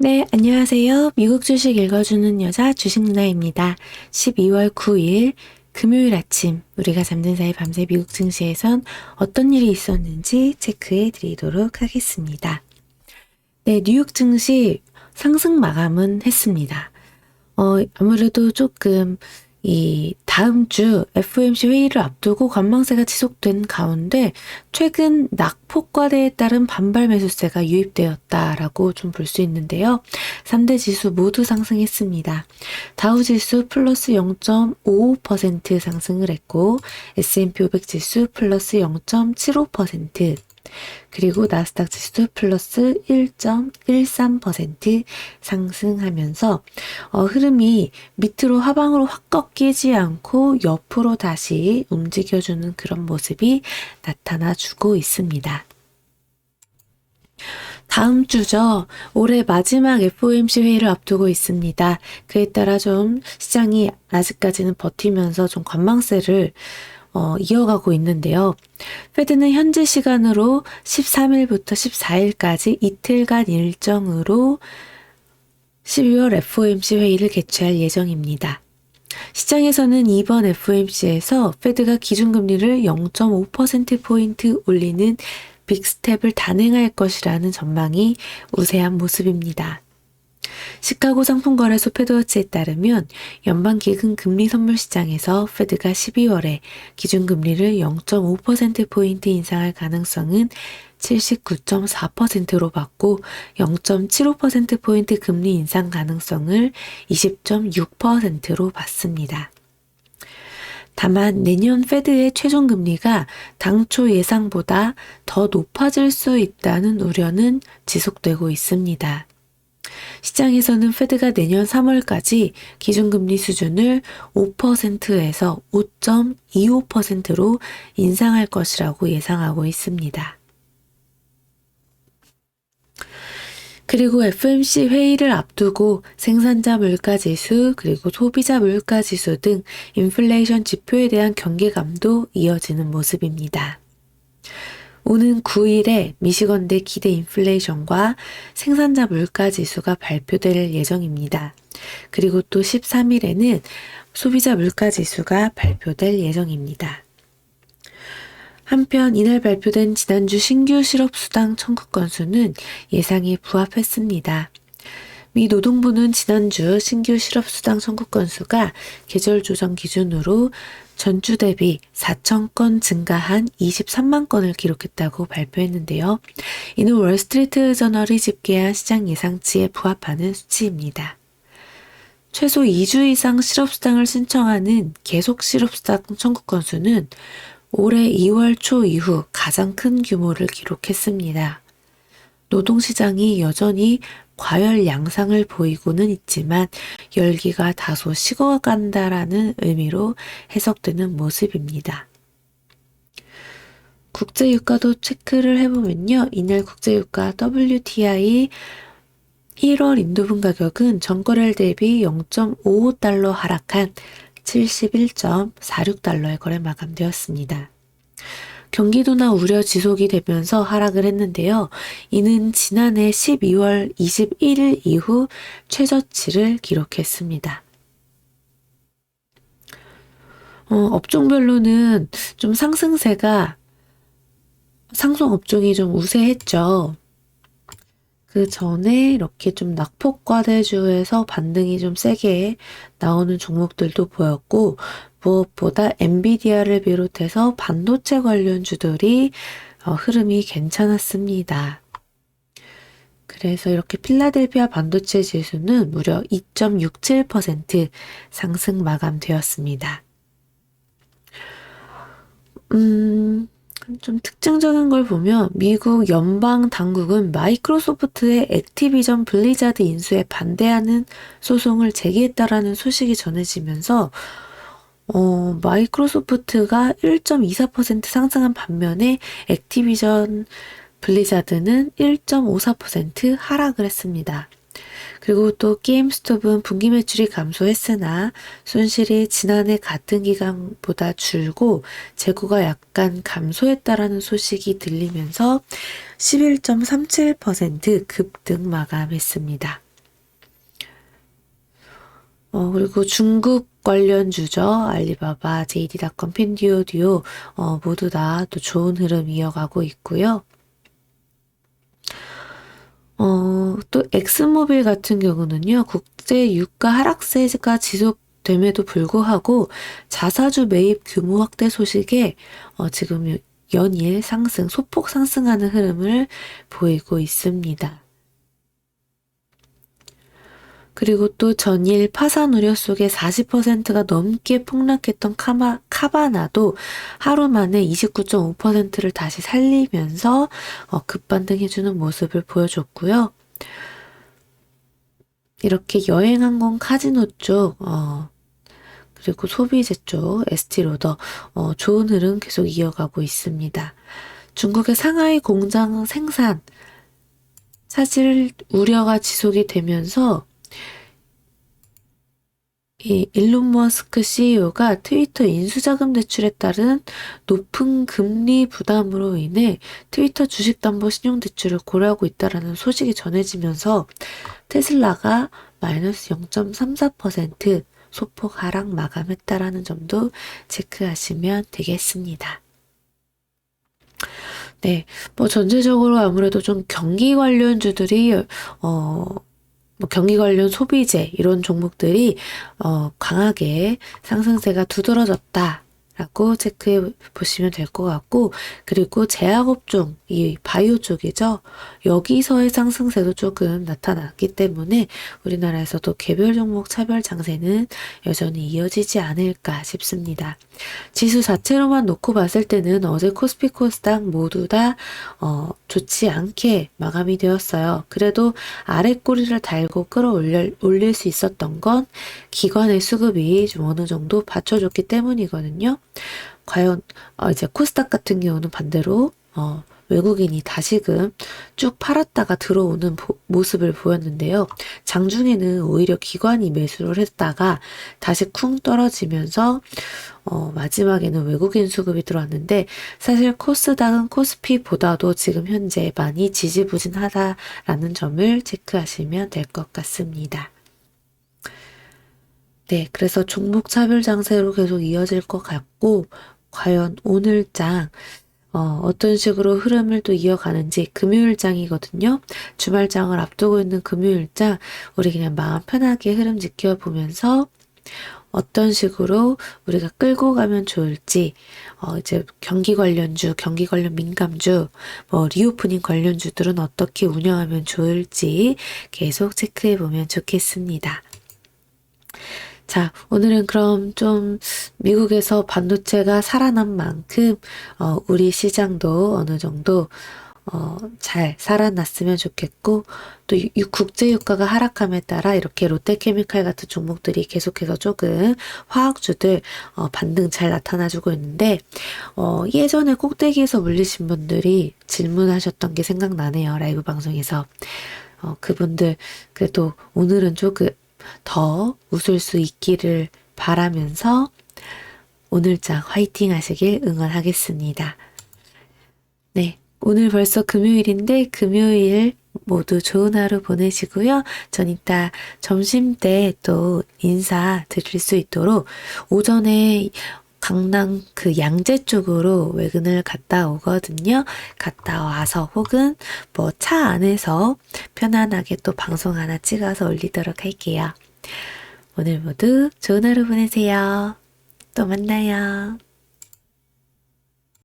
네, 안녕하세요. 미국 주식 읽어주는 여자 주식누나입니다. 12월 9일 금요일 아침 우리가 잠든 사이 밤새 미국 증시에선 어떤 일이 있었는지 체크해 드리도록 하겠습니다. 네, 뉴욕 증시 상승 마감은 했습니다. 아무래도 조금 이 다음 주 FOMC 회의를 앞두고 관망세가 지속된 가운데 최근 낙폭과대에 따른 반발 매수세가 유입되었다라고 좀 볼 수 있는데요. 3대 지수 모두 상승했습니다. 다우 지수 플러스 0.55% 상승을 했고 S&P 500 지수 플러스 0.75%, 그리고 나스닥 지수 플러스 1.13% 상승하면서 흐름이 밑으로 하방으로 확 꺾이지 않고 옆으로 다시 움직여주는 그런 모습이 나타나주고 있습니다. 다음 주죠. 올해 마지막 FOMC 회의를 앞두고 있습니다. 그에 따라 좀 시장이 아직까지는 버티면서 좀 관망세를 이어가고 있는데요. 페드는 현지 시간으로 13일부터 14일까지 이틀간 일정으로 12월 FOMC 회의를 개최할 예정입니다. 시장에서는 이번 FOMC에서 페드가 기준금리를 0.5%포인트 올리는 빅스텝을 단행할 것이라는 전망이 우세한 모습입니다. 시카고 상품거래소 페드워치에 따르면 연방기금 금리 선물 시장에서 페드가 12월에 기준금리를 0.5%포인트 인상할 가능성은 79.4%로 봤고 0.75%포인트 금리 인상 가능성을 20.6%로 봤습니다. 다만 내년 페드의 최종 금리가 당초 예상보다 더 높아질 수 있다는 우려는 지속되고 있습니다. 시장에서는 페드가 내년 3월까지 기준금리 수준을 5%에서 5.25%로 인상할 것이라고 예상하고 있습니다. 그리고 FOMC 회의를 앞두고 생산자 물가지수 그리고 소비자 물가지수 등 인플레이션 지표에 대한 경계감도 이어지는 모습입니다. 오는 9일에 미시건대 기대 인플레이션과 생산자 물가지수가 발표될 예정입니다. 그리고 또 13일에는 소비자 물가지수가 발표될 예정입니다. 한편 이날 발표된 지난주 신규 실업수당 청구 건수는 예상에 부합했습니다. 미 노동부는 지난주 신규 실업수당 청구 건수가 계절 조정 기준으로 전주 대비 4,000건 증가한 23만 건을 기록했다고 발표했는데요. 이는 월스트리트 저널이 집계한 시장 예상치에 부합하는 수치입니다. 최소 2주 이상 실업수당을 신청하는 계속 실업수당 청구 건수는 올해 2월 초 이후 가장 큰 규모를 기록했습니다. 노동시장이 여전히 과열 양상을 보이고는 있지만 열기가 다소 식어간다라는 의미로 해석되는 모습입니다. 국제유가도 체크를 해보면요. 이날 국제유가 WTI 1월 인도분 가격은 전거래일 대비 0.55달러 하락한 71.46달러에 거래 마감되었습니다. 경기도나 우려 지속이 되면서 하락을 했는데요. 이는 지난해 12월 21일 이후 최저치를 기록했습니다. 업종별로는 좀 상승세가 상속 업종이 좀 우세했죠. 그 전에 이렇게 좀 낙폭과대주에서 반등이 좀 세게 나오는 종목들도 보였고, 무엇보다 엔비디아를 비롯해서 반도체 관련주들이 흐름이 괜찮았습니다. 그래서 이렇게 필라델피아 반도체 지수는 무려 2.67% 상승 마감되었습니다. 좀 특징적인 걸 보면 미국 연방 당국은 마이크로소프트의 액티비전 블리자드 인수에 반대하는 소송을 제기했다라는 소식이 전해지면서 마이크로소프트가 1.24% 상승한 반면에 액티비전 블리자드는 1.54% 하락을 했습니다. 그리고 또 게임스톱은 분기 매출이 감소했으나 손실이 지난해 같은 기간보다 줄고 재고가 약간 감소했다라는 소식이 들리면서 11.37% 급등 마감했습니다. 그리고 중국 관련주죠. 알리바바, JD.com, 핀듀오듀오 모두 다 또 좋은 흐름 이어가고 있고요. 또 엑스모빌 같은 경우는요, 국제 유가 하락세가 지속됨에도 불구하고 자사주 매입 규모 확대 소식에 지금 연일 소폭 상승하는 흐름을 보이고 있습니다. 그리고 또 전일 파산 우려 속에 40%가 넘게 폭락했던 카바나도 하루 만에 29.5%를 다시 살리면서 급반등해주는 모습을 보여줬고요. 이렇게 여행항공 카지노 쪽, 그리고 소비재 쪽, 에스티로더, 좋은 흐름 계속 이어가고 있습니다. 중국의 상하이 공장 생산, 사실 우려가 지속이 되면서 이 일론 머스크 CEO가 트위터 인수자금 대출에 따른 높은 금리 부담으로 인해 트위터 주식담보 신용대출을 고려하고 있다는 소식이 전해지면서 테슬라가 마이너스 0.34% 소폭 하락 마감했다라는 점도 체크하시면 되겠습니다. 네, 전체적으로 아무래도 좀 경기 관련주들이 경기 관련 소비재 이런 종목들이 강하게 상승세가 두드러졌다라고 체크해 보시면 될 것 같고, 그리고 제약업종 이 바이오 쪽이죠. 여기서의 상승세도 조금 나타났기 때문에 우리나라에서도 개별 종목 차별 장세는 여전히 이어지지 않을까 싶습니다. 지수 자체로만 놓고 봤을 때는 어제 코스피 코스닥 모두 다 좋지 않게 마감이 되었어요. 그래도 아래 꼬리를 달고 끌어올릴 수 있었던 건 기관의 수급이 좀 어느 정도 받쳐줬기 때문이거든요. 과연 이제 코스닥 같은 경우는 반대로 외국인이 다시금 쭉 팔았다가 들어오는 모습을 보였는데요. 장중에는 오히려 기관이 매수를 했다가 다시 쿵 떨어지면서 마지막에는 외국인 수급이 들어왔는데, 사실 코스닥은 코스피보다도 지금 현재 많이 지지부진하다라는 점을 체크하시면 될 것 같습니다. 네, 그래서 종목 차별 장세로 계속 이어질 것 같고, 과연 오늘장 어떤 식으로 흐름을 또 이어가는지, 금요일장이거든요. 주말장을 앞두고 있는 금요일장, 우리 그냥 마음 편하게 흐름 지켜보면서 어떤 식으로 우리가 끌고 가면 좋을지, 이제 경기 관련주, 경기 관련 민감주, 리오프닝 관련주들은 어떻게 운영하면 좋을지 계속 체크해보면 좋겠습니다. 자, 오늘은 그럼 좀 미국에서 반도체가 살아난 만큼 우리 시장도 어느 정도 잘 살아났으면 좋겠고, 또 국제 유가가 하락함에 따라 이렇게 롯데케미칼 같은 종목들이 계속해서 조금 화학주들 반등 잘 나타나주고 있는데, 예전에 꼭대기에서 물리신 분들이 질문하셨던 게 생각나네요. 라이브 방송에서. 그분들 그래도 오늘은 조금 더 웃을 수 있기를 바라면서 오늘장 화이팅 하시길 응원하겠습니다. 네, 오늘 벌써 금요일인데 금요일 모두 좋은 하루 보내시고요. 전 이따 점심때 또 인사 드릴 수 있도록 오전에 강남 그 양재 쪽으로 외근을 갔다 오거든요. 갔다 와서 혹은 차 안에서 편안하게 또 방송 하나 찍어서 올리도록 할게요. 오늘 모두 좋은 하루 보내세요. 또 만나요.